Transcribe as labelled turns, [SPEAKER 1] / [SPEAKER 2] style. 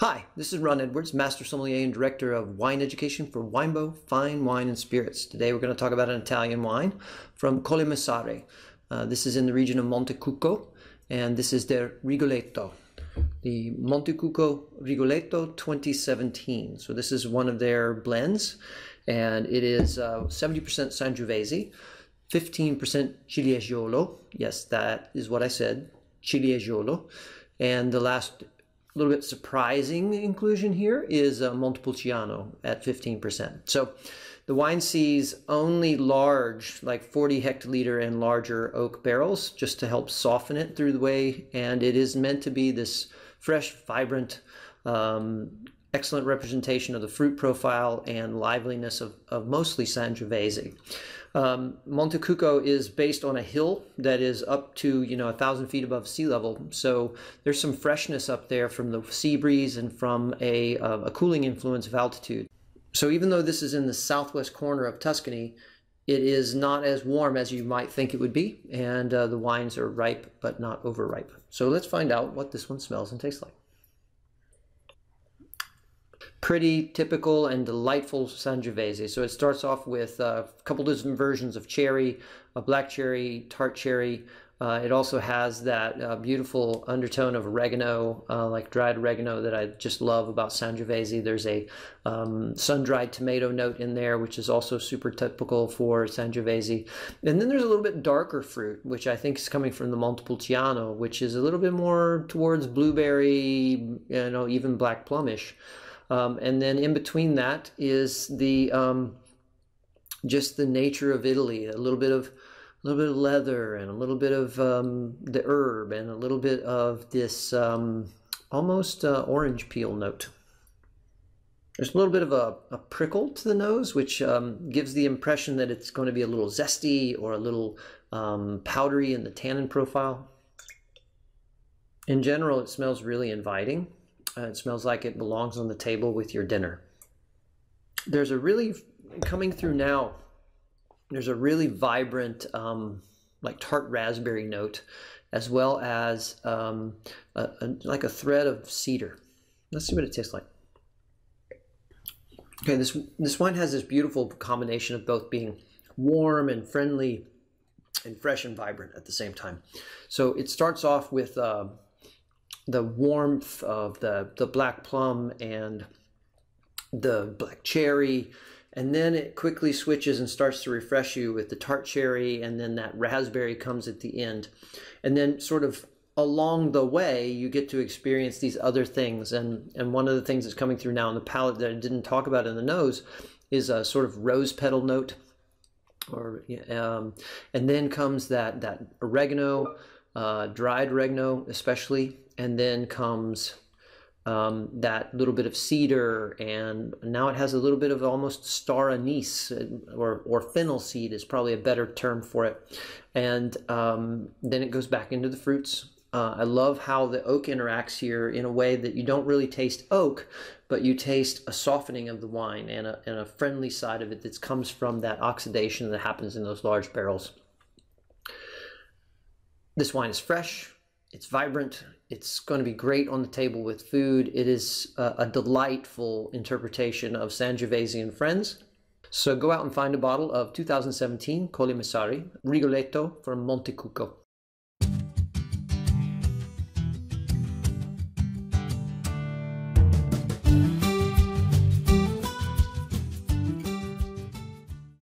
[SPEAKER 1] Hi, this is Ron Edwards, Master Sommelier and Director of Wine Education for Winebo Fine Wine and Spirits. Today we're going to talk about an Italian wine from Colle Massari. This is in the region of Montecucco, and this is their Rigoleto. The Montecucco Rigoleto 2017. So this is one of their blends, and it is 70% Sangiovese, 15% Ciliegolo. Yes, that is what I said, Ciliegolo. And the last little bit surprising inclusion here is Montepulciano at 15%. So the wine sees only large, like 40 hectoliter and larger oak barrels, just to help soften it through the way. And it is meant to be this fresh, vibrant, excellent representation of the fruit profile and liveliness of mostly Sangiovese. Montecucco is based on a hill that is up to 1,000 feet above sea level, so there's some freshness up there from the sea breeze and from a cooling influence of altitude. So even though this is in the southwest corner of Tuscany, it is not as warm as you might think it would be, and the wines are ripe but not overripe. So let's find out what this one smells and tastes like. Pretty typical and delightful Sangiovese. So it starts off with a couple different versions of cherry, a black cherry, tart cherry. It also has that beautiful undertone of oregano, like dried oregano, that I just love about Sangiovese. There's a sun-dried tomato note in there, which is also super typical for Sangiovese. And then there's a little bit darker fruit, which I think is coming from the Montepulciano, which is a little bit more towards blueberry, even black plumish. And then in between that is the just the nature of Italy, a little bit of leather and a little bit of the herb and a little bit of this almost orange peel note. There's a little bit of a prickle to the nose, which gives the impression that it's going to be a little zesty or a little powdery in the tannin profile. In general, it smells really inviting. It smells like it belongs on the table with your dinner. There's a really, coming through now, there's a really vibrant, like tart raspberry note, as well as like a thread of cedar. Let's see what it tastes like. Okay, this wine has this beautiful combination of both being warm and friendly and fresh and vibrant at the same time. So it starts off with the warmth of the black plum and the black cherry, and then it quickly switches and starts to refresh you with the tart cherry, and then that raspberry comes at the end. And then sort of along the way you get to experience these other things, and one of the things that's coming through now in the palate that I didn't talk about in the nose is a sort of rose petal note, or and then comes that oregano, dried oregano especially, and then comes that little bit of cedar, and now it has a little bit of almost star anise, or fennel seed is probably a better term for it. And then it goes back into the fruits. I love how the oak interacts here in a way that you don't really taste oak, but you taste a softening of the wine and a friendly side of it that comes from that oxidation that happens in those large barrels. This wine is fresh, it's vibrant, it's going to be great on the table with food. It is a delightful interpretation of Sangiovese and friends. So go out and find a bottle of 2017 Colle Massari Rigoletto from Montecucco.